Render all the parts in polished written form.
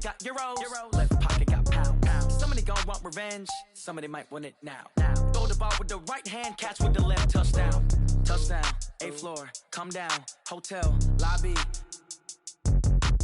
got euros. Left pocket got pound. Somebody gon' want revenge. Somebody might want it now. Throw the ball with the right hand, catch with the left. Touchdown. Touchdown. 8th floor. Come down. Hotel. Lobby.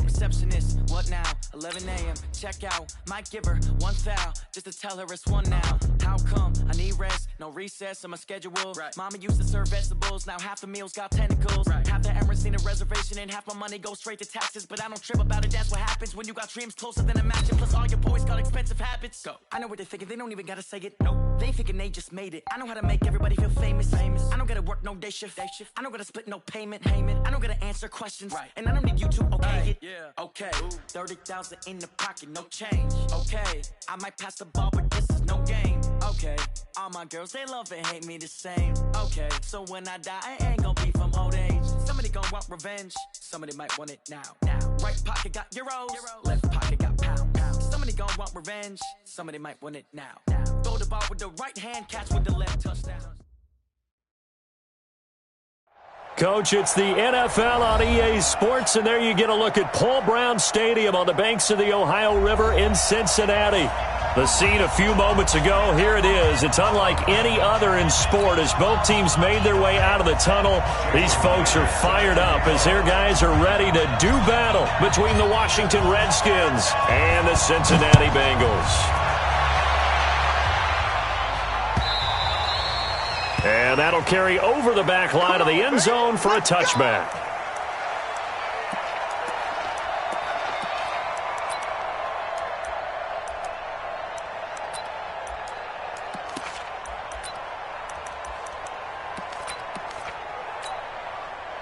Receptionist, what now? 11 a.m. Check out. Might give her one foul just to tell her it's one now. How come? I need rest, no recess in my schedule. Right. Mama used to serve vegetables, now half the meals got tentacles. Right. Half the Emirates seen a reservation and half my money goes straight to taxes. But I don't trip about it, that's what happens when you got dreams closer than a match. Plus all your boys got expensive habits. Go. I know what they're thinking, they don't even gotta say it. Nope. They ain't thinking they just made it. I know how to make everybody feel famous. I don't gotta work no day shift. I don't gotta split no payment. I don't gotta answer questions. Right. And I don't need you to okay it. Yeah. Okay, 30,000 in the pocket, no change. Okay, I might pass the ball, but this is no game. Okay, all my girls, they love and hate me the same. Okay, so when I die, I ain't gon' be from old age. Somebody gon' want revenge, somebody might want it now. Right pocket got euros, left pocket got pound. Somebody gon' want revenge, somebody might want it now. Throw the ball with the right hand, catch with the left. Touchdown. Coach, it's the NFL on EA Sports, and there you get a look at Paul Brown Stadium on the banks of the Ohio River in Cincinnati. The scene a few moments ago, here it is. It's unlike any other in sport as both teams made their way out of the tunnel. These folks are fired up as their guys are ready to do battle between the Washington Redskins and the Cincinnati Bengals. And that'll carry over the back line of the end zone for a touchback.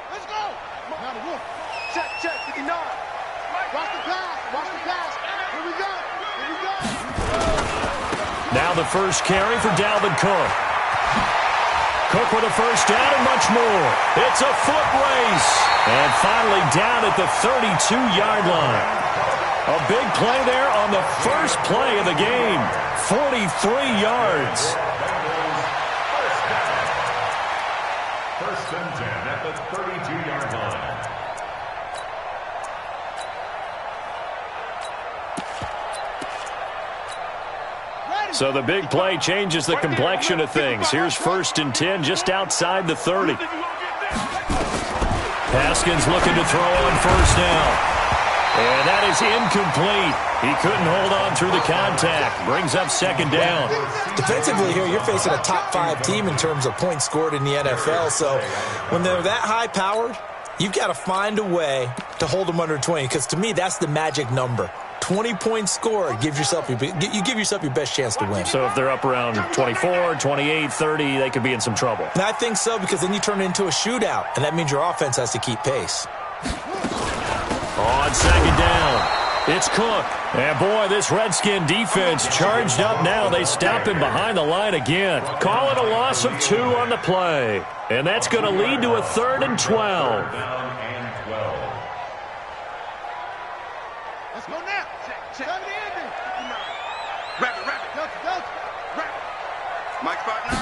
Let's go. Check, 59. Watch the pass. Here we go. Now the first carry for Dalvin Cook. Cook with a first down and much more. It's a foot race. And finally down at the 32-yard line. A big play there on the first play of the game. 43 yards. First and 10 at the 32-yard line. So the big play changes the complexion of things. Here's first and 10 just outside the 30. Haskins looking to throw on first down. And that is incomplete. He couldn't hold on through the contact. Brings up second down. Defensively here, you're facing a top 5 team in terms of points scored in the NFL. So when they're that high-powered, you've got to find a way to hold them under 20. Because to me, that's the magic number. 20 points scored, you give yourself your best chance to win. So if they're up around 24, 28, 30, they could be in some trouble. And I think so, because then you turn it into a shootout, and that means your offense has to keep pace. On second down, it's Cook. And boy, this Redskin defense charged up now. They stop him behind the line again. Call it a loss of 2 on the play. And that's going to lead to a 3rd and 12. Let's go now. Check. Rapid. Mike partner.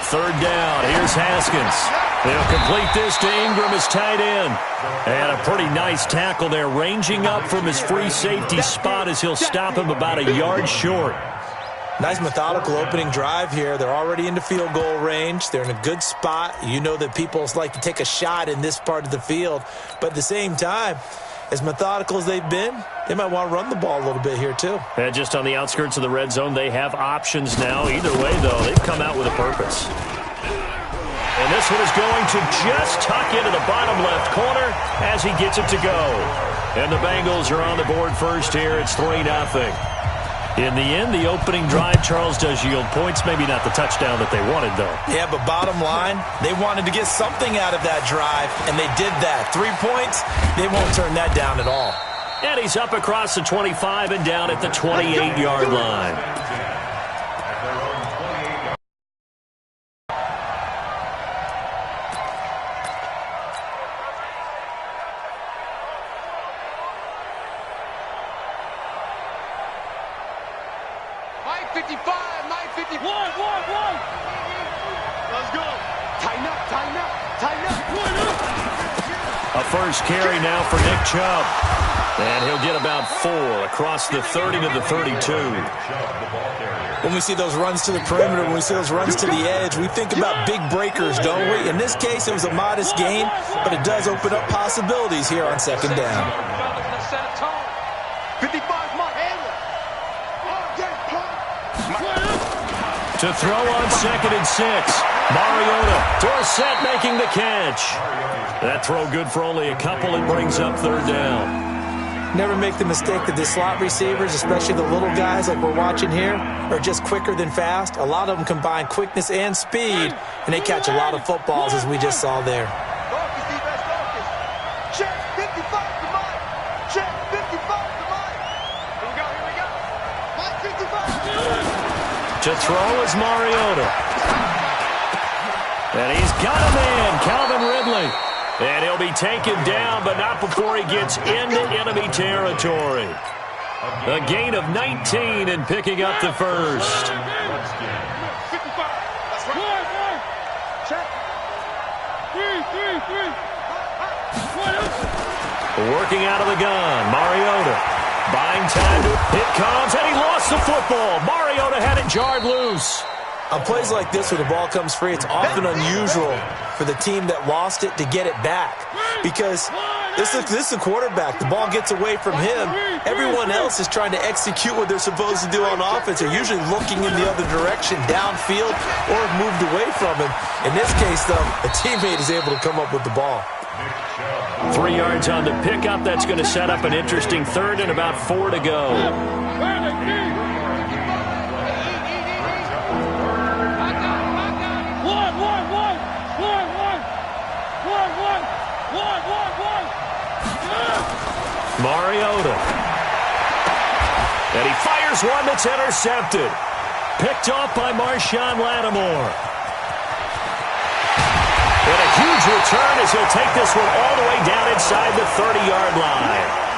3rd down. Here's Haskins. They'll complete this to Ingram as tight end. And a pretty nice tackle there, ranging up from his free safety spot as he'll stop him about a yard short. Nice methodical opening drive here. They're already into field goal range. They're in a good spot. You know that people like to take a shot in this part of the field. But at the same time, as methodical as they've been, they might want to run the ball a little bit here too. And just on the outskirts of the red zone, they have options now. Either way, though, they've come out with a purpose. And this one is going to just tuck into the bottom left corner as he gets it to go. And the Bengals are on the board first here. It's 3-0. In the end, the opening drive, Charles, does yield points. Maybe not the touchdown that they wanted, though. Yeah, but bottom line, they wanted to get something out of that drive, and they did that. 3 points, they won't turn that down at all. And he's up across the 25 and down at the 28-yard line. A first carry now for Nick Chubb. And he'll get about 4 across the 30 to the 32. When we see those runs to the perimeter, when we see those runs to the edge, we think about big breakers, don't we? In this case, it was a modest gain, but it does open up possibilities here on second down. 55 Mark Handler. To throw on 2nd and 6. Mariota. Dorsett making the catch. That throw good for only a couple. It brings up 3rd down. Never make the mistake that the slot receivers, especially the little guys like we're watching here, are just quicker than fast. A lot of them combine quickness and speed, and they catch a lot of footballs, as we just saw there. Check 55 to Mike. Check 55 to Mike. Here we go. Mike 55. To throw is Mariota. And he's got a man, Calvin Ridley. And he'll be taken down, but not before he gets into enemy territory. A gain of 19 and picking up the first. 55. That's right. Check. 3. Working out of the gun, Mariota. Buying time. It comes, and he lost the football. Mariota had it jarred loose. On plays like this where the ball comes free, it's often unusual for the team that lost it to get it back. Because this is a quarterback. The ball gets away from him. Everyone else is trying to execute what they're supposed to do on offense. They're usually looking in the other direction, downfield, or have moved away from him. In this case, though, a teammate is able to come up with the ball. 3 yards on the pickup. That's going to set up an interesting 3rd and about 4 to go. Mariota. And he fires one that's intercepted. Picked off by Marshawn Lattimore. And a huge return as he'll take this one all the way down inside the 30-yard line.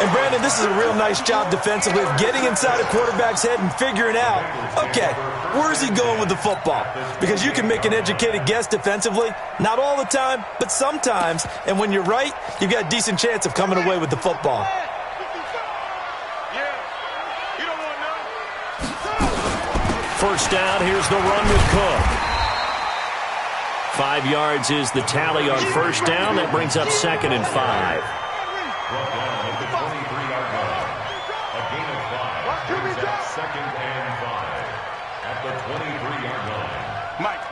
And, Brandon, this is a real nice job defensively of getting inside a quarterback's head and figuring out, okay, where's he going with the football? Because you can make an educated guess defensively, not all the time, but sometimes. And when you're right, you've got a decent chance of coming away with the football. First down, here's the run with Cook. 5 yards is the tally on first down. That brings up 2nd and 5.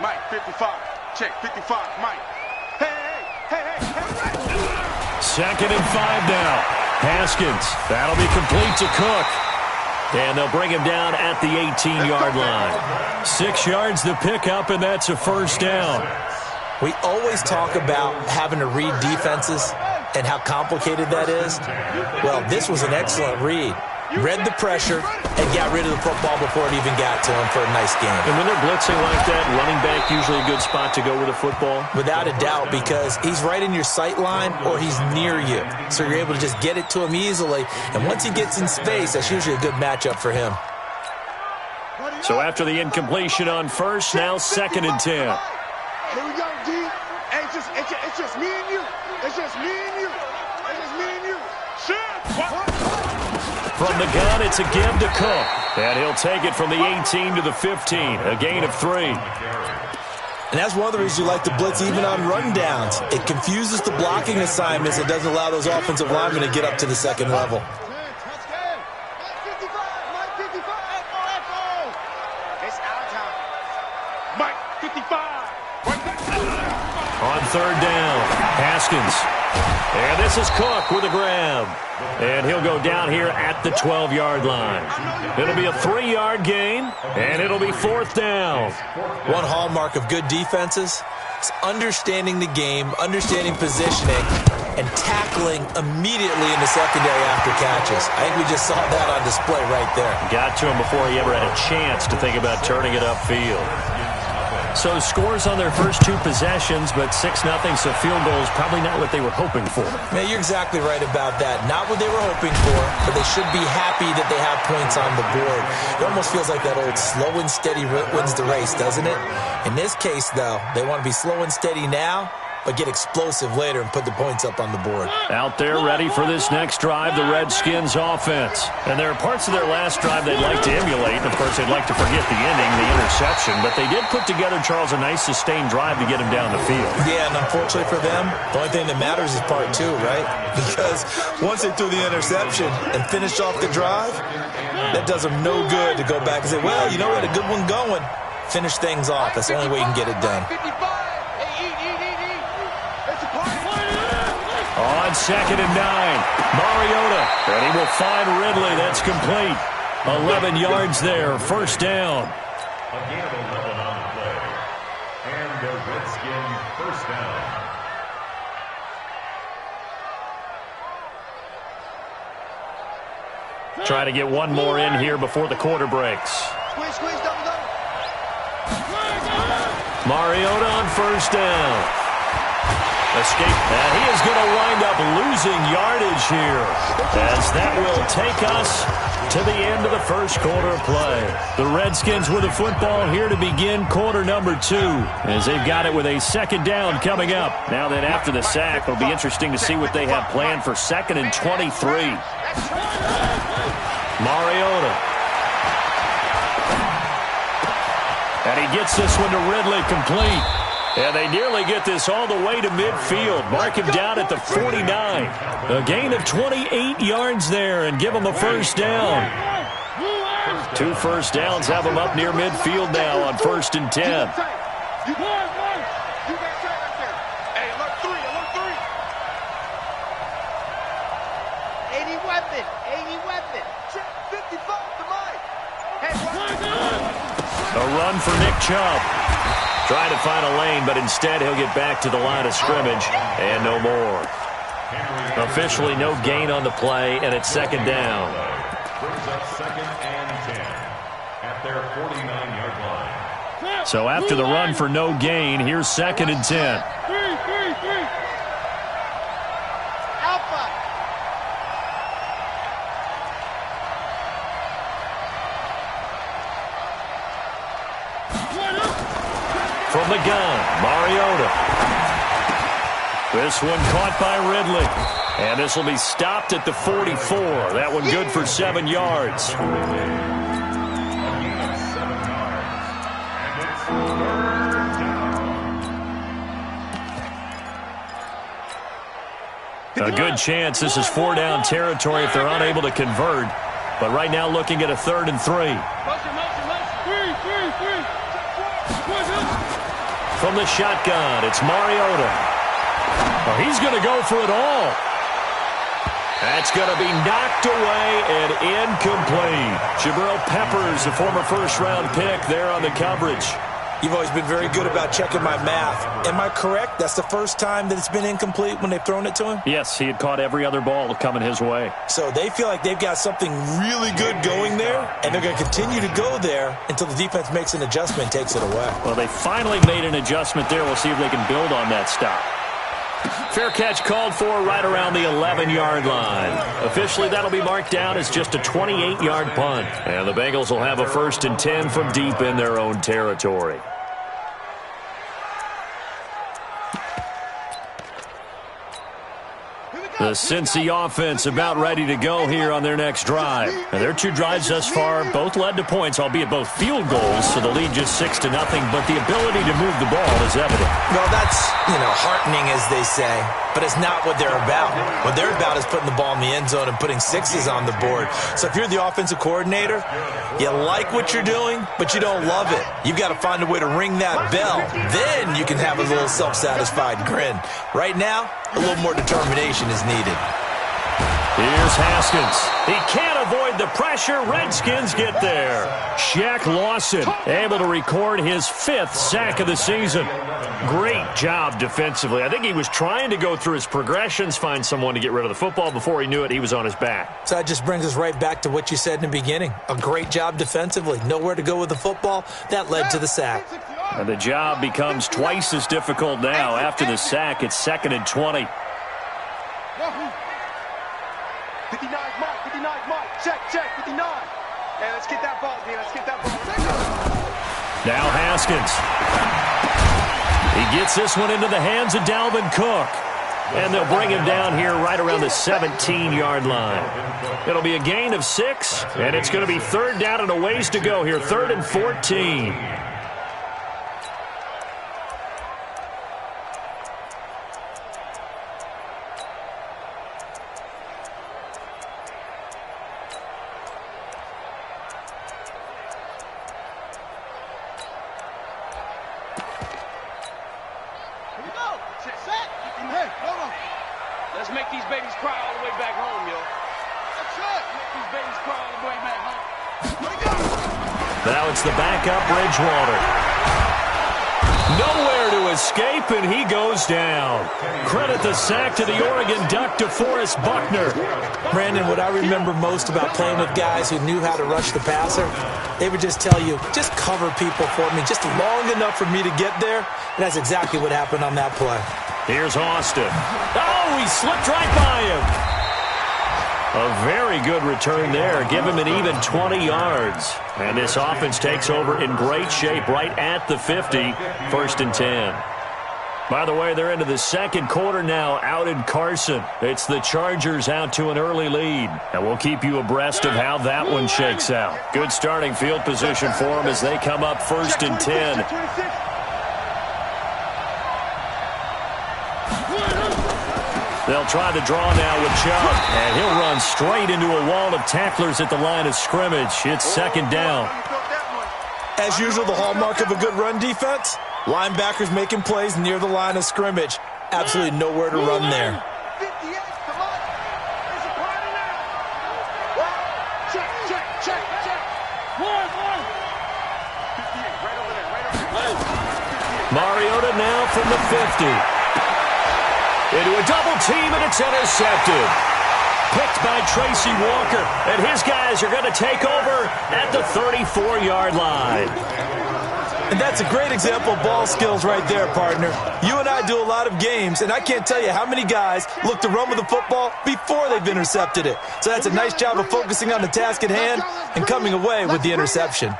Mike, 55. Check, 55, Mike. Hey. 2nd and 5 now. Haskins. That'll be complete to Cook. And they'll bring him down at the 18-yard line. 6 yards the pickup, and that's a first down. We always talk about having to read defenses and how complicated that is. Well, this was an excellent read. Read the pressure and got rid of the football before it even got to him for a nice game. And when they're blitzing like that, running back usually a good spot to go with a football? Without a doubt, because he's right in your sight line or he's near you. So you're able to just get it to him easily. And once he gets in space, that's usually a good matchup for him. So after the incompletion on first, now 2nd and 10. Here we go, D. Hey, it's just me and you. It's just me and you. It's just me and you. Shit. From the gun, it's a give to Cook. And he'll take it from the 18 to the 15. A gain of 3. And that's one of the reasons you like to blitz even on rundowns. It confuses the blocking assignments. It doesn't allow those offensive linemen to get up to the second level. It's our time. Mike, 55. On third down, Haskins. And this is Cook with a grab. And he'll go down here at the 12-yard line. It'll be a 3-yard gain, and it'll be 4th down. One hallmark of good defenses is understanding the game, understanding positioning, and tackling immediately in the secondary after catches. I think we just saw that on display right there. Got to him before he ever had a chance to think about turning it upfield. So scores on their first 2 possessions, but 6-0, so field goal is probably not what they were hoping for. Man, you're exactly right about that. Not what they were hoping for, but they should be happy that they have points on the board. It almost feels like that old slow and steady wins the race, doesn't it? In this case, though, they want to be slow and steady now but get explosive later and put the points up on the board. Out there ready for this next drive, the Redskins offense. And there are parts of their last drive they'd like to emulate. And, of course, they'd like to forget the ending, the interception. But they did put together, Charles, a nice sustained drive to get him down the field. Yeah, and unfortunately for them, the only thing that matters is part two, right? Because once they threw the interception and finished off the drive, that does them no good to go back and say, well, you know, we had a good one going. Finish things off. That's the only way you can get it done. On 2nd and 9, Mariota, and he will find Ridley. That's complete. 11 yards there, first down. Again, 11 on the play. And the Redskins first down. Try to get one more in here before the quarter breaks. Squeeze, double. Mariota on first down. Escape. And he is going to wind up losing yardage here, as that will take us to the end of the first quarter of play. The Redskins with the football here to begin quarter number 2, as they've got it with a second down coming up. Now that after the sack, it'll be interesting to see what they have planned for 2nd and 23. Mariota. And he gets this one to Ridley complete. And they nearly get this all the way to midfield. Mark him down at the 49. A gain of 28 yards there and give him a first down. 2 first downs have him up near midfield now on 1st and 10. A run for Nick Chubb. Trying to find a lane, but instead he'll get back to the line of scrimmage, and no more. Officially no gain on the play, and it's second down. Brings up 2nd and 10 at their 49-yard line. So after the run for no gain, here's 2nd and 10. From the gun, Mariota. This one caught by Ridley. And this will be stopped at the 44. That one good for 7 yards. A good chance this is 4-down territory if they're unable to convert. But right now looking at a 3rd and 3. From the shotgun, it's Mariota. Oh, he's going to go for it all. That's going to be knocked away and incomplete. Jabril Peppers, the former first-round pick, there on the coverage. You've always been very good about checking my math. Am I correct? That's the first time that it's been incomplete when they've thrown it to him? Yes, he had caught every other ball coming his way. So they feel like they've got something really good going there, and they're going to continue to go there until the defense makes an adjustment and takes it away. Well, they finally made an adjustment there. We'll see if they can build on that stop. Fair catch called for right around the 11-yard line. Officially, that'll be marked down as just a 28-yard punt. And the Bengals will have a 1st and 10 from deep in their own territory. The Cincy offense about ready to go here on their next drive. And their 2 drives thus far both led to points, albeit both field goals, so the lead just 6-0, but the ability to move the ball is evident. Well, that's, heartening, as they say, but it's not what they're about. What they're about is putting the ball in the end zone and putting 6s on the board. So if you're the offensive coordinator, you like what you're doing, but you don't love it. You've got to find a way to ring that bell. Then you can have a little self-satisfied grin. Right now, a little more determination is needed. Here's Haskins. He can't avoid the pressure. Redskins get there. Shaq Lawson able to record his 5th sack of the season. Great job defensively. I think he was trying to go through his progressions, find someone to get rid of the football. Before he knew it, he was on his back. So that just brings us right back to what you said in the beginning. A great job defensively. Nowhere to go with the football. That led to the sack. And the job becomes twice as difficult now. After the sack, it's 2nd and 20. 59 mark, check, 59. Hey, let's get that ball, man, let's get that ball. Now Haskins. He gets this one into the hands of Dalvin Cook. And they'll bring him down here right around the 17-yard line. It'll be a gain of 6, and it's going to be third down and a ways to go here, 3rd and 14. Now it's the backup, Bridgewater. Nowhere to escape, and he goes down. Credit the sack to the Oregon Duck, DeForest Buckner. Brandon, what I remember most about playing with guys who knew how to rush the passer, they would just tell you, just cover people for me, just long enough for me to get there. And that's exactly what happened on that play. Here's Austin. Oh, he slipped right by him. A very good return there. Give him an even 20 yards. And this offense takes over in great shape right at the 50, 1st and 10. By the way, they're into the second quarter now out in Carson. It's the Chargers out to an early lead. And we'll keep you abreast of how that one shakes out. Good starting field position for them as they come up 1st and 10. They'll try the draw now with Chubb, and he'll run straight into a wall of tacklers at the line of scrimmage. It's 2nd down. As usual, the hallmark of a good run defense, linebackers making plays near the line of scrimmage. Absolutely nowhere to run there. Mariota now from the 50. Into a double team, and it's intercepted. Picked by Tracy Walker, and his guys are going to take over at the 34-yard line. And that's a great example of ball skills right there, partner. You and I do a lot of games, and I can't tell you how many guys look to run with the football before they've intercepted it. So that's a nice job of focusing on the task at hand and coming away with the interception.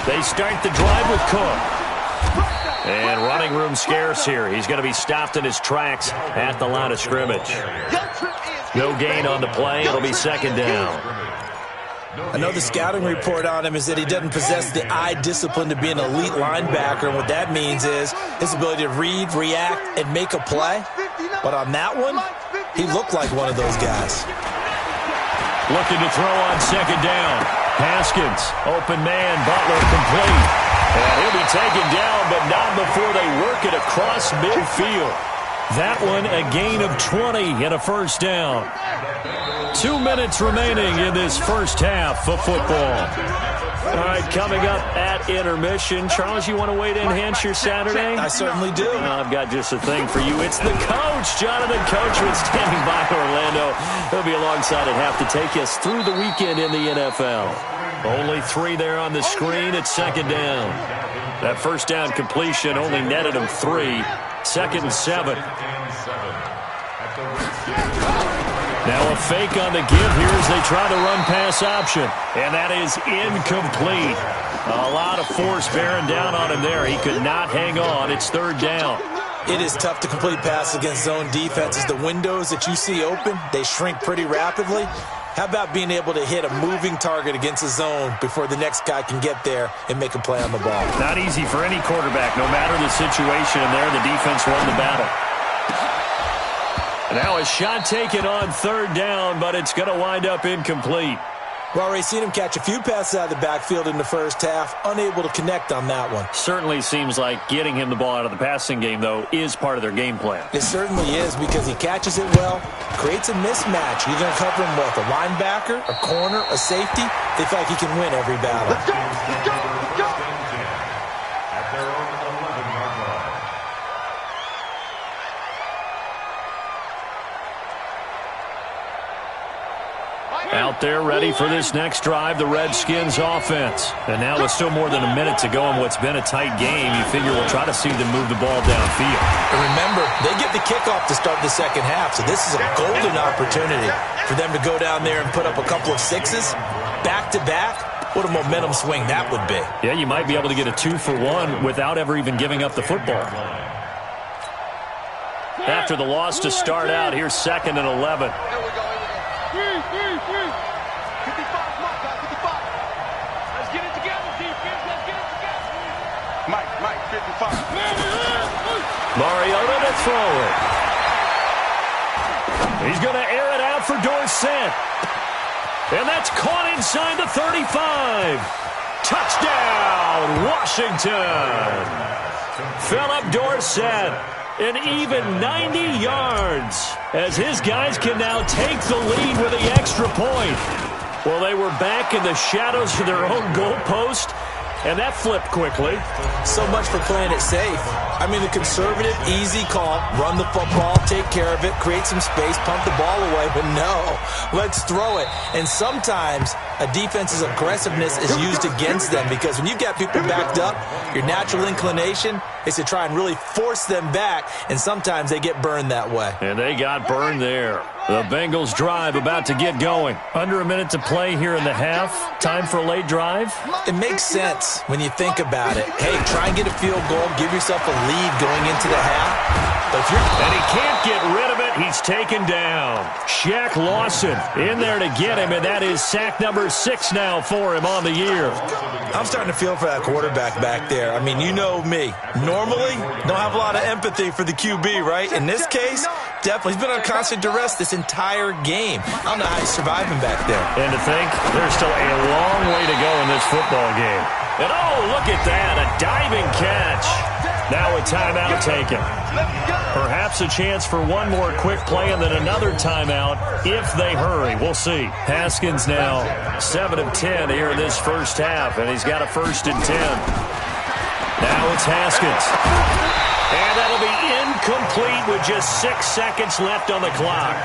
They start the drive with Cook. And running room scarce here. He's going to be stopped in his tracks at the line of scrimmage. No gain on the play. It'll be 2nd down. I know the scouting report on him is that he doesn't possess the eye discipline to be an elite linebacker. And what that means is his ability to read, react, and make a play. But on that one, he looked like one of those guys. Looking to throw on 2nd down. Haskins, open man, Butler complete. And he'll be taken down, but not before they work it across midfield. That one a gain of 20 and a 1st down. 2 minutes remaining in this first half of football. All right, coming up at intermission. Charles, you want to wait to enhance your Saturday? I certainly do. I've got just a thing for you. It's the coach, Jonathan Coachman, standing by Orlando. He'll be alongside at half to take us through the weekend in the NFL. Only 3 there on the screen. It's 2nd down. That 1st down completion only netted him 3. 2nd and 7. Now a fake on the give here as they try the run-pass option. And that is incomplete. A lot of force bearing down on him there. He could not hang on. It's 3rd down. It is tough to complete passes against zone defenses. The windows that you see open, they shrink pretty rapidly. How about being able to hit a moving target against a zone before the next guy can get there and make a play on the ball? Not easy for any quarterback, no matter the situation. And there, the defense won the battle. Now a shot taken on 3rd down, but it's going to wind up incomplete. Well, already seen him catch a few passes out of the backfield in the first half, unable to connect on that one. Certainly seems like getting him the ball out of the passing game, though, is part of their game plan. It certainly is because he catches it well, creates a mismatch. You're going to cover him with a linebacker, a corner, a safety. They feel like he can win every battle. Let's go! Let's go! Let's go! At their own 11-yard line. Out there ready for this next drive, the Redskins offense. And now with still more than a minute to go in what's been a tight game, you figure we'll try to see them move the ball downfield. And remember, they get the kickoff to start the second half, so this is a golden opportunity for them to go down there and put up a couple of 6s back-to-back what a momentum swing that would be. Yeah, you might be able to get a 2-for-1 without ever even giving up the football. After the loss to start out, here's 2nd and 11. Here we go. 55, come on, guys, 55. Let's get it together, defense. Let's get it together. Mike, 55. Mariota to throw it. He's going to air it out for Dorsett. And that's caught inside the 35. Touchdown, Washington. Philip Dorsett, an even 90 yards, as his guys can now take the lead with the extra point. Well, they were back in the shadows of their own goalpost, and that flipped quickly. So much for playing it safe. I mean, the conservative, easy call, run the football, take care of it, create some space, pump the ball away, but no, let's throw it. And sometimes a defense's aggressiveness is used against them, because when you've got people backed up, your natural inclination is to try and really force them back, and sometimes they get burned that way. And they got burned there. The Bengals drive about to get going. Under a minute to play here in the half. Time for a late drive. It makes sense when you think about it. Hey, try and get a field goal, give yourself a lead going into the half. But if and he can't get rid of it. He's taken down. Shaq Lawson in there to get him, and that is sack number 6 now for him on the year. I'm starting to feel for that quarterback back there. I mean, you know me. Normally, don't have a lot of empathy for the QB, right? In this case, definitely. He's been on constant duress this entire game. I don't know how he's surviving back there. And to think, there's still a long way to go in this football game. And oh, look at that, a diving catch. Now a timeout taken. Perhaps a chance for one more quick play and then another timeout if they hurry. We'll see. Haskins now 7 of 10 here in this first half, and he's got a 1st and 10. Now it's Haskins. And that'll be incomplete with just 6 seconds left on the clock.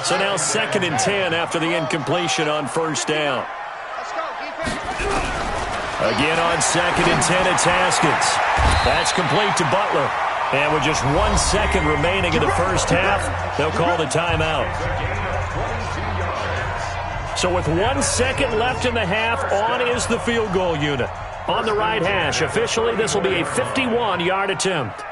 So now 2nd and 10 after the incompletion on 1st down. Again on 2nd and 10, it's Haskins. That's complete to Butler. And with just 1 second remaining in the first half, they'll call the timeout. So with 1 second left in the half, on is the field goal unit. On the right hash, officially this will be a 51-yard attempt.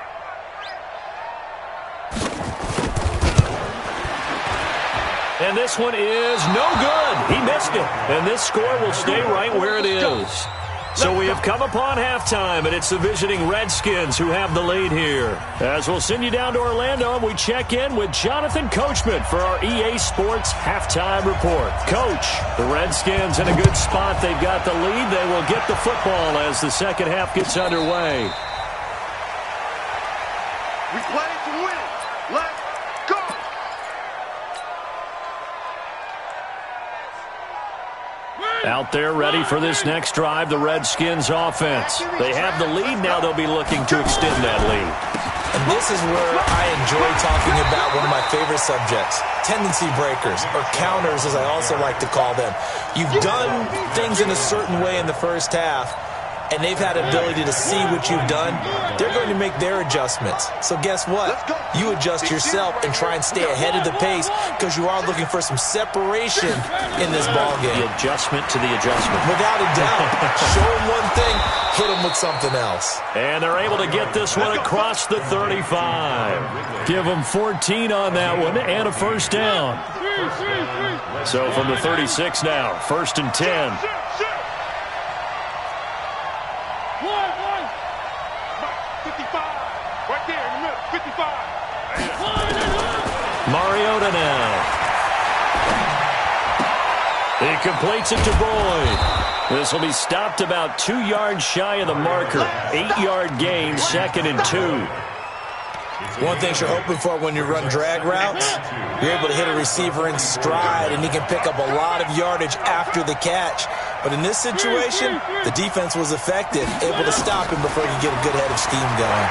And this one is no good. He missed it. And this score will stay right where it is. So we have come upon halftime, and it's the visiting Redskins who have the lead here. As we'll send you down to Orlando, and we check in with Jonathan Coachman for our EA Sports Halftime Report. Coach, the Redskins in a good spot. They've got the lead. They will get the football as the second half gets underway. We play to win. Let's go. Out there ready for this next drive, the Redskins offense. They have the lead. Now they'll be looking to extend that lead. And this is where I enjoy talking about one of my favorite subjects, tendency breakers, or counters as I also like to call them. You've done things in a certain way in the first half, and they've had ability to see what you've done. They're going to make their adjustments. So guess what? You adjust yourself and try and stay ahead of the pace, because you are looking for some separation in this ballgame. The adjustment to the adjustment. Without a doubt. Show them one thing, hit them with something else. And they're able to get this one across the 35. Give them 14 on that one and a first down. So from the 36 now, 1st and 10. Mariota now. He completes it to Boyd. This will be stopped about 2 yards shy of the marker. 8-yard gain, 2nd and 2. One thing you're hoping for when you run drag routes, you're able to hit a receiver in stride, and he can pick up a lot of yardage after the catch. But in this situation, the defense was effective, able to stop him before he could get a good head of steam going.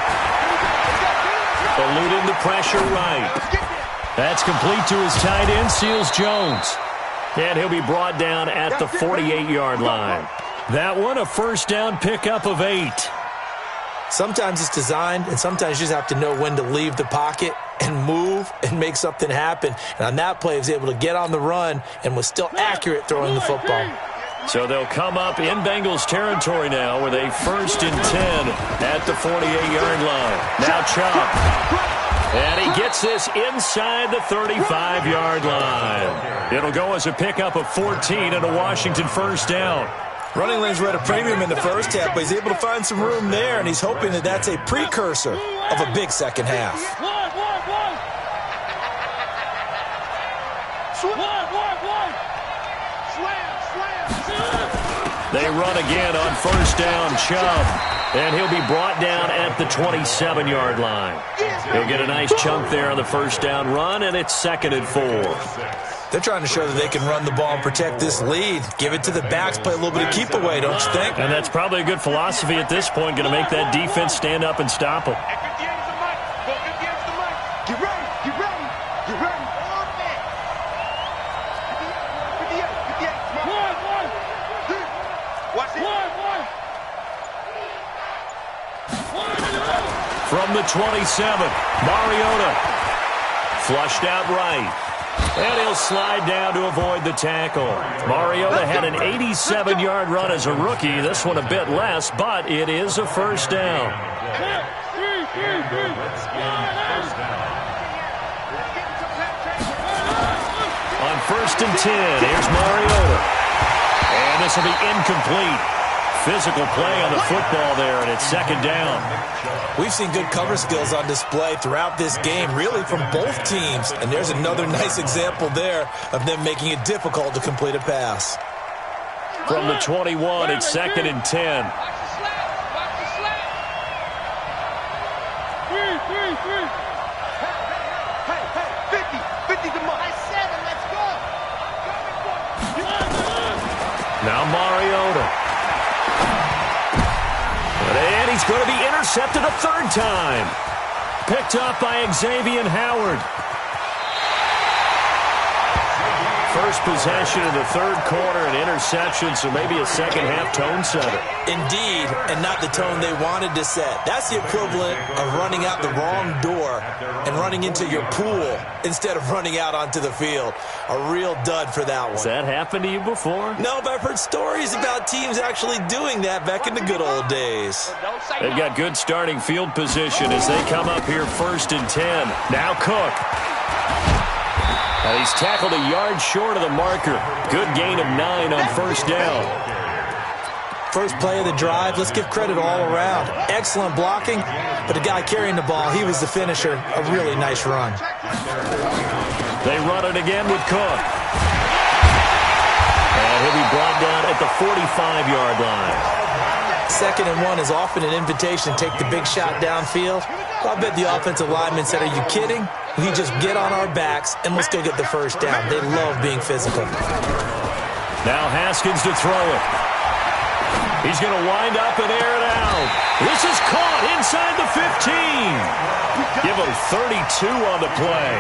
Eluding the pressure right. That's complete to his tight end, Seals Jones. And he'll be brought down at the 48-yard line. That one, a first down pickup of 8. Sometimes it's designed, and sometimes you just have to know when to leave the pocket and move and make something happen. And on that play, he was able to get on the run and was still accurate throwing the football. So they'll come up in Bengals territory now with a 1st and 10 at the 48-yard line. Now Chop. And he gets this inside the 35-yard line. It'll go as a pickup of 14 and a Washington 1st down. Running lanes were at a premium in the first half, but he's able to find some room there, and he's hoping that that's a precursor of a big second half. They run again on 1st down, Chubb, and he'll be brought down at the 27-yard line. He'll get a nice chunk there on the 1st down run, and it's 2nd and 4. They're trying to show that they can run the ball and protect this lead. Give it to the backs, play a little bit of keep away, don't you think? And that's probably a good philosophy at this point, going to make that defense stand up and stop them. Get ready, get ready, get ready. Watch it. From the 27, Mariota flushed out right. And he'll slide down to avoid the tackle. Mariota had an 87-yard run as a rookie. This one a bit less, but it is a 1st down. On 1st and 10, here's Mariota. And this will be incomplete. Physical play on the football there, and it's 2nd down. We've seen good cover skills on display throughout this game, really from both teams. And there's another nice example there of them making it difficult to complete a pass. From the 21, it's 2nd and 10. Now Mariota. And he's going to be intercepted a 3rd time. Picked up by Xavier Howard. First possession of the 3rd quarter, an interception, so maybe a second-half tone setter. Indeed, and not the tone they wanted to set. That's the equivalent of running out the wrong door and running into your pool instead of running out onto the field. A real dud for that one. Has that happened to you before? No, but I've heard stories about teams actually doing that back in the good old days. They've got good starting field position as they come up here 1st and 10. Now Cook. He's tackled a yard short of the marker. Good gain of 9 on 1st down. First play of the drive, let's give credit all around. Excellent blocking, but the guy carrying the ball, he was the finisher. A really nice run. They run it again with Cook. And he'll be brought down at the 45-yard line. 2nd and 1 is often an invitation to take the big shot downfield. I bet the offensive lineman said, are you kidding? We just get on our backs and let's go get the 1st down. They love being physical. Now Haskins to throw it. He's going to wind up and air it out. This is caught inside the 15. Give him 32 on the play.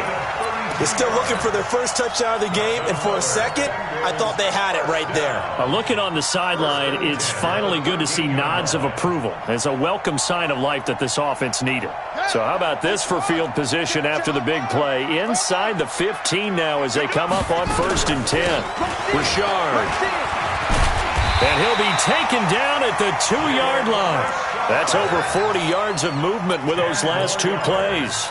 They're still looking for their first touchdown of the game, and for a second, I thought they had it right there. Looking on the sideline, it's finally good to see nods of approval. It's a welcome sign of life that this offense needed. So how about this for field position after the big play? Inside the 15 now as they come up on 1st and 10. Richard. And he'll be taken down at the 2-yard line. That's over 40 yards of movement with those last 2 plays.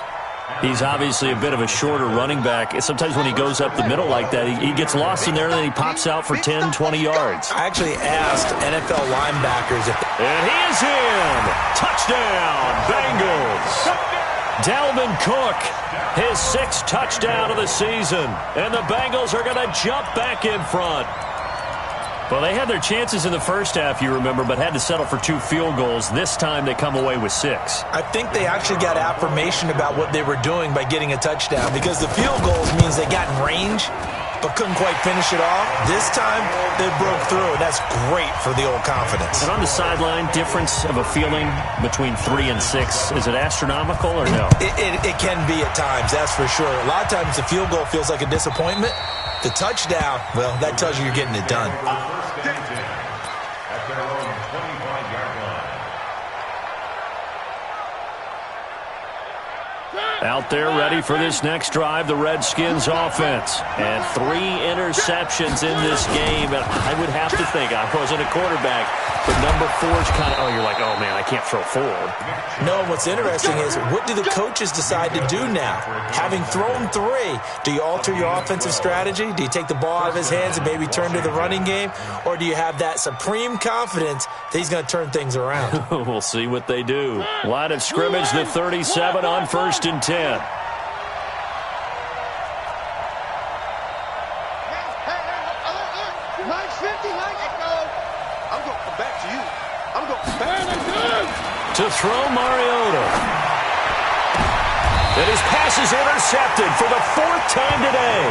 He's obviously a bit of a shorter running back. Sometimes when he goes up the middle like that, he gets lost in there and then he pops out for 10, 20 yards. I actually asked NFL linebackers if... And he is in! Touchdown, Bengals! Dalvin Cook, his 6th touchdown of the season. And the Bengals are going to jump back in front. Well, they had their chances in the first half, you remember, but had to settle for 2 field goals. This time they come away with 6. I think they actually got affirmation about what they were doing by getting a touchdown, because the field goals means they got in range but couldn't quite finish it off. This time they broke through, and that's great for the old confidence. And on the sideline, difference of a feeling between 3 and 6, is it astronomical or no? It can be at times, that's for sure. A lot of times the field goal feels like a disappointment. The touchdown, well, that tells you you're getting it done. At their own 25-yard line. Out there ready for this next drive, the Redskins offense. And 3 interceptions in this game. And I would have to think, I wasn't a quarterback, but number 4 is kind of, you're like, oh, man, I can't throw forward. No, what's interesting is, what do the coaches decide to do now? Having thrown 3, do you alter your offensive strategy? Do you take the ball out of his hands and maybe turn to the running game? Or do you have that supreme confidence that he's going to turn things around? We'll see what they do. Line of scrimmage, the 37 on 1st and 10. Hey, 950, I'm going back to you. I'm going back to throw Mariota. And his pass is intercepted for the 4th time today.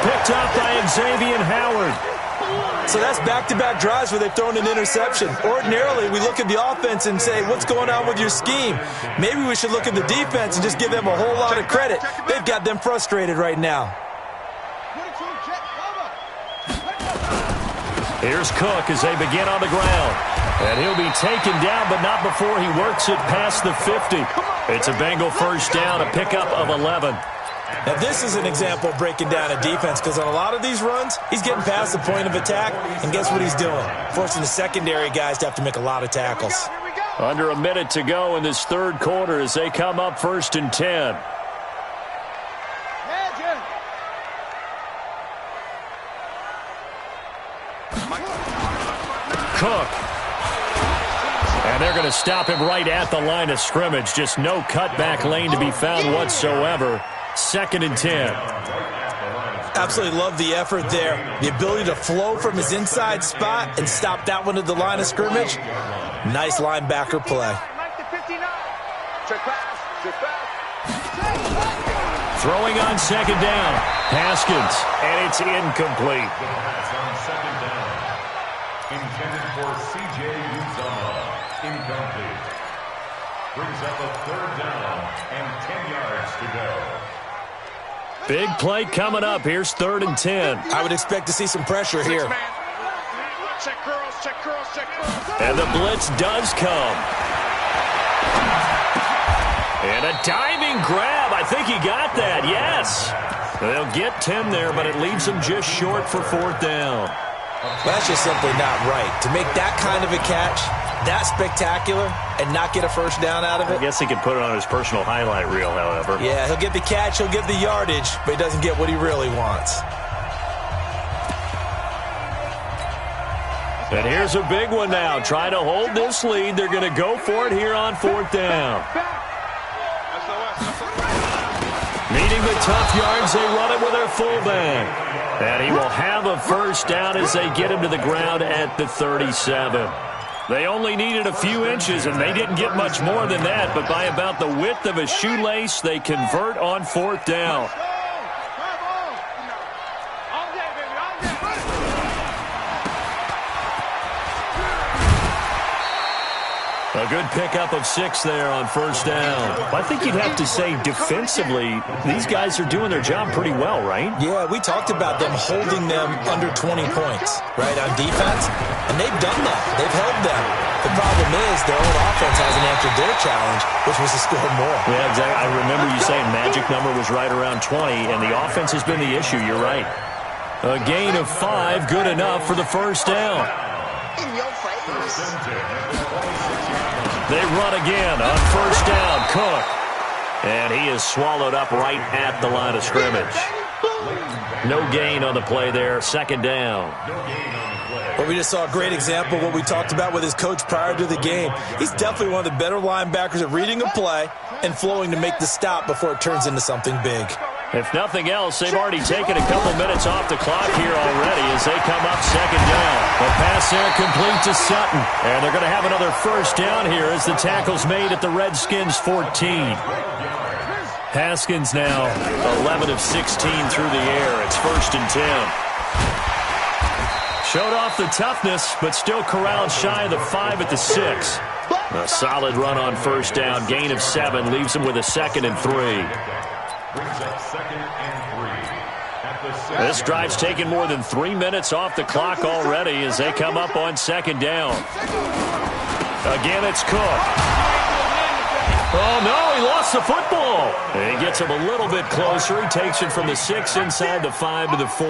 Picked up by Xavier Howard. So that's back-to-back drives where they've thrown an interception. Ordinarily, we look at the offense and say, what's going on with your scheme? Maybe we should look at the defense and just give them a whole lot of credit. They've got them frustrated right now. Here's Cook as they begin on the ground. And he'll be taken down, but not before he works it past the 50. It's a Bengal first down, a pickup of 11. Now, this is an example of breaking down a defense, because on a lot of these runs, he's getting past the point of attack, and guess what he's doing? Forcing the secondary guys to have to make a lot of tackles. Under a minute to go in this 3rd quarter as they come up 1st and 10. Cook. And they're going to stop him right at the line of scrimmage. Just no cutback lane to be found whatsoever. 2nd and 10. Absolutely love the effort there. The ability to flow from his inside spot and stop that one at the line of scrimmage. Nice linebacker play. Throwing on 2nd down. Haskins. And it's incomplete. That's on 2nd down. Intended for C.J. Uzomah. Incomplete. Brings up a 3rd down and 10 yards to go. Big play coming up. Here's 3rd and 10. I would expect to see some pressure here. Check curls, check curls, check curls. And the blitz does come. And a diving grab. I think he got that. Yes. They'll get 10 there, but it leaves them just short for 4th down. That's just simply not right. To make that kind of a catch, that spectacular, and not get a first down out of it. I guess he could put it on his personal highlight reel, however. Yeah, he'll get the catch, he'll get the yardage, but he doesn't get what he really wants. And here's a big one now. Trying to hold this lead. They're going to go for it here on 4th down. Needing the tough yards, they run it with their fullback. And he will have a first down as they get him to the ground at the 37. They only needed a few inches, and they didn't get much more than that. But by about the width of a shoelace, they convert on 4th down. A good pickup of 6 there on 1st down. I think you'd have to say defensively, these guys are doing their job pretty well, right? Yeah, we talked about them holding them under 20 points, right, on defense, and they've done that. They've held them. The problem is their own offense hasn't answered their challenge, which was to score more. Yeah, exactly. I remember you saying magic number was right around 20, and the offense has been the issue. You're right. A gain of 5, good enough for the first down. In your face. They run again on 1st down. Cook. And he is swallowed up right at the line of scrimmage. No gain on the play there. 2nd down. Well, we just saw a great example of what we talked about with his coach prior to the game. He's definitely one of the better linebackers at reading a play and flowing to make the stop before it turns into something big. If nothing else, they've already taken a couple minutes off the clock here already as they come up 2nd down. The pass there complete to Sutton. And they're going to have another first down here as the tackle's made at the Redskins 14. Haskins now 11 of 16 through the air. It's 1st and 10. Showed off the toughness, but still corralled shy of the 5 at the 6. A solid run on 1st down. Gain of 7 leaves him with a 2nd and 3. Brings up 2nd and 3 at the 6. This drive's taken more than 3 minutes off the clock already as they come up on 2nd down. Again, it's Cook. Oh, no, he lost the football. And he gets him a little bit closer. He takes it from the 6 inside the 5 to the 4.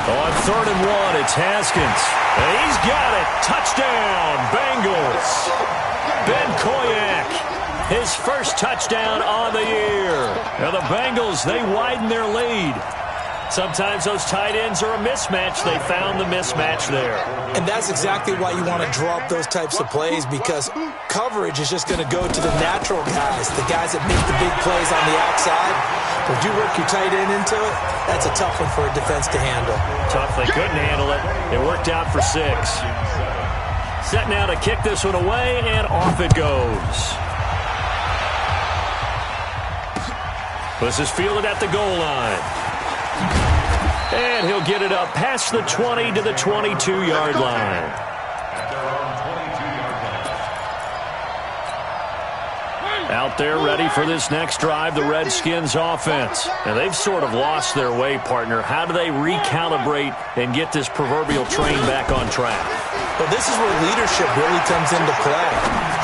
On 3rd and 1, it's Haskins. And he's got it. Touchdown, Bengals. Ben Koyak, his first touchdown on the year. Now the Bengals, they widen their lead. Sometimes those tight ends are a mismatch. They found the mismatch there. And that's exactly why you want to draw up those types of plays, because coverage is just going to go to the natural guys, the guys that make the big plays on the outside. But if you work your tight end into it, that's a tough one for a defense to handle. Tough. They couldn't handle it. It worked out for 6. Set now to kick this one away, and off it goes. This is fielded at the goal line. And he'll get it up past the 20 to the 22-yard line. Out there ready for this next drive, the Redskins offense. And they've sort of lost their way, partner. How do they recalibrate and get this proverbial train back on track? Well, this is where leadership really comes into play.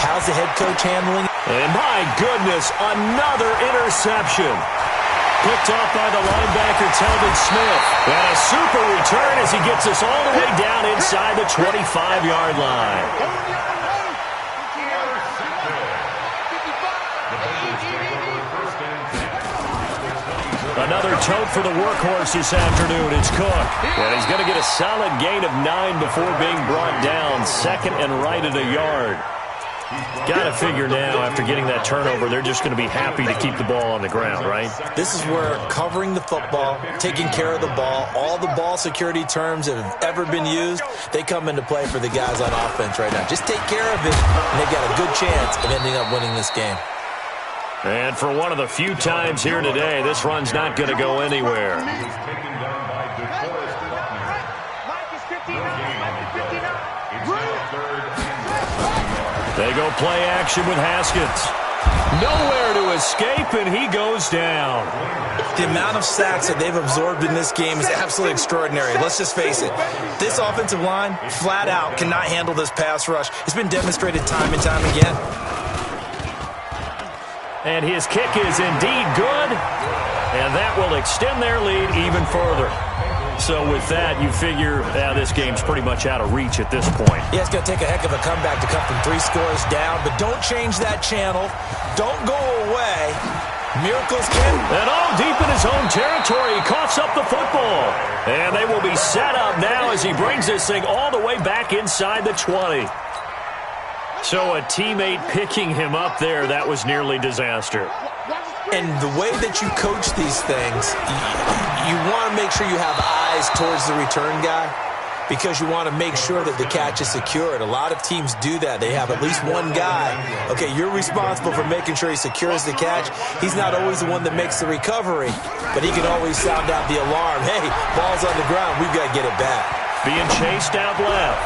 How's the head coach handling it? And my goodness, another interception. Picked off by the linebacker, Telvin Smith. And a super return as he gets us all the way down inside the 25-yard line. Another tote for the workhorse this afternoon. It's Cook. And he's going to get a solid gain of 9 before being brought down. 2nd and right at a yard. Got to figure now, after getting that turnover, they're just going to be happy to keep the ball on the ground, right? This is where covering the football, taking care of the ball, all the ball security terms that have ever been used, they come into play for the guys on offense right now. Just take care of it, and they've got a good chance of ending up winning this game. And for one of the few times here today, this run's not going to go anywhere. They go play action with Haskins. Nowhere to escape, and he goes down. The amount of sacks that they've absorbed in this game is absolutely extraordinary. Let's just face it. This offensive line, flat out, cannot handle this pass rush. It's been demonstrated time and time again. And his kick is indeed good, and that will extend their lead even further. So with that, you figure this game's pretty much out of reach at this point. Yeah, it's going to take a heck of a comeback to come from 3 scores down, but don't change that channel. Don't go away. Miracles can. And all deep in his own territory, he coughs up the football. And they will be set up now as he brings this thing all the way back inside the 20. So a teammate picking him up there, that was nearly disaster. And the way that you coach these things, you want to make sure you have eyes towards the return guy, because you want to make sure that the catch is secured. A lot of teams do that. They have at least one guy. Okay, you're responsible for making sure he secures the catch. He's not always the one that makes the recovery, but he can always sound out the alarm. Hey, ball's on the ground. We've got to get it back. Being chased out left.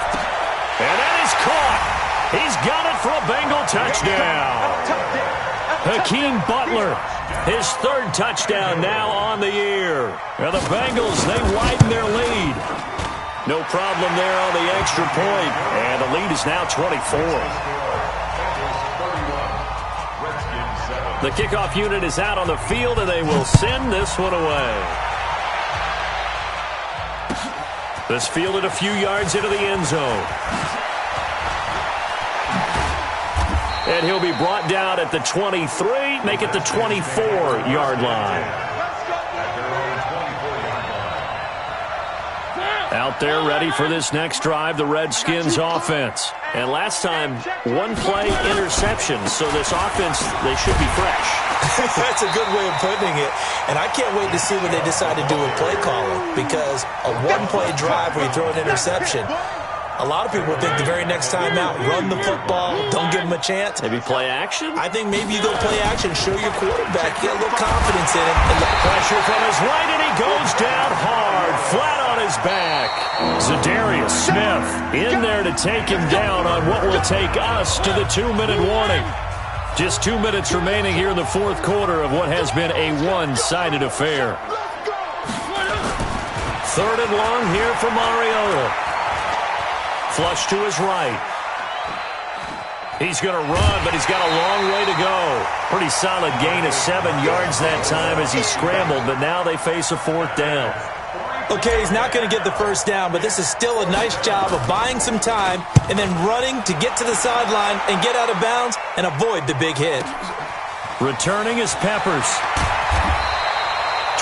And that is caught. He's got it for a Bengal touchdown. Hakeem Butler, his 3rd touchdown now on the year. Now the Bengals, they widen their lead. No problem there on the extra point. And the lead is now 24. The kickoff unit is out on the field, and they will send this one away. This fielded a few yards into the end zone. And he'll be brought down at the 23, make it the 24-yard line. Out there ready for this next drive, the Redskins offense. And last time, 1-play interception, so this offense, they should be fresh. That's a good way of putting it. And I can't wait to see what they decide to do with play calling, because a 1-play drive where you throw an interception, a lot of people think the very next time out, run the football, don't give them a chance. Maybe play action? I think maybe you go play action, show your quarterback, get a little confidence in it. And pressure from his right, and he goes down hard, flat on his back. Za'Darius Smith in there to take him down on what will take us to the 2-minute warning. Just 2 minutes remaining here in the 4th quarter of what has been a one-sided affair. 3rd and long here for Mariota. Flush to his right. He's going to run, but he's got a long way to go. Pretty solid gain of 7 yards that time as he scrambled, but now they face a 4th down. Okay, he's not going to get the first down, but this is still a nice job of buying some time and then running to get to the sideline and get out of bounds and avoid the big hit. Returning is Peppers.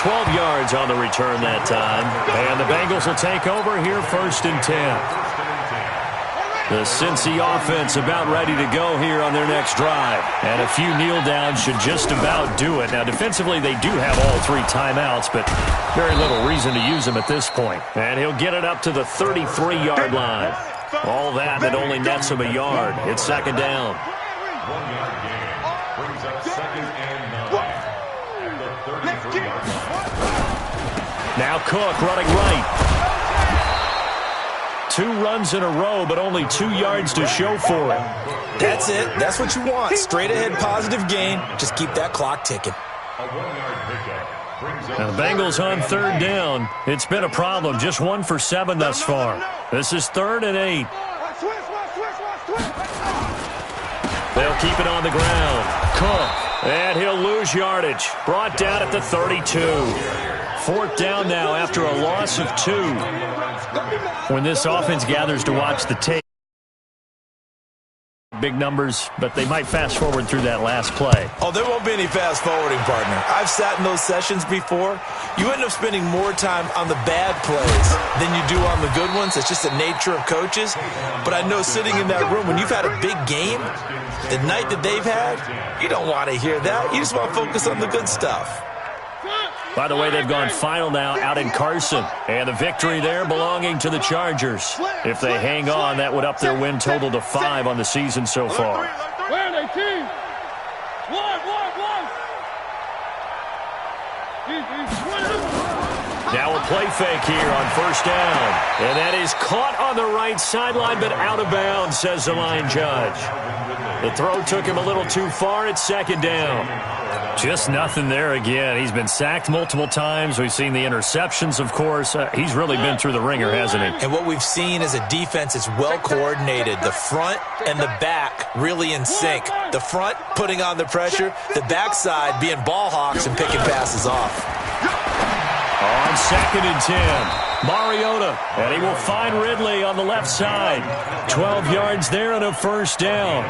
12 yards on the return that time. And the Bengals will take over here 1st and 10. The Cincy offense about ready to go here on their next drive. And a few kneel downs should just about do it. Now, defensively, they do have all 3 timeouts, but very little reason to use them at this point. And he'll get it up to the 33-yard line. All that only nets him a yard. It's 2nd down. 1-yard gain brings up 2nd and 9 at the 33-yard line. Now Cook running right. 2 runs in a row, but only 2 yards to show for it. That's it. That's what you want. Straight ahead positive gain. Just keep that clock ticking. A 1-yard pickup brings up. Now the Bengals on 3rd down. It's been a problem. Just 1 for 7 thus far. This is 3rd and 8. They'll keep it on the ground. Cook. And he'll lose yardage. Brought down at the 32. 4th down now after a loss of 2. When this offense gathers to watch the tape, big numbers, but they might fast forward through that last play. Oh, there won't be any fast forwarding, partner. I've sat in those sessions before. You end up spending more time on the bad plays than you do on the good ones. It's just the nature of coaches. But I know sitting in that room, when you've had a big game, the night that they've had, you don't want to hear that. You just want to focus on the good stuff. By the way, they've gone final now out in Carson. And the victory there belonging to the Chargers. If they hang on, that would up their win total to 5 on the season so far. Where are they, team? One. Now a play fake here on 1st down. And that is caught on the right sideline, but out of bounds, says the line judge. The throw took him a little too far. It's 2nd down. Just nothing there again. He's been sacked multiple times. We've seen the interceptions, of course. He's really been through the ringer, hasn't he? And what we've seen is a defense that's well coordinated. The front and the back really in sync. The front putting on the pressure. The backside being ball hawks and picking passes off. On 2nd and 10, Mariota. And he will find Ridley on the left side. 12 yards there and a 1st down.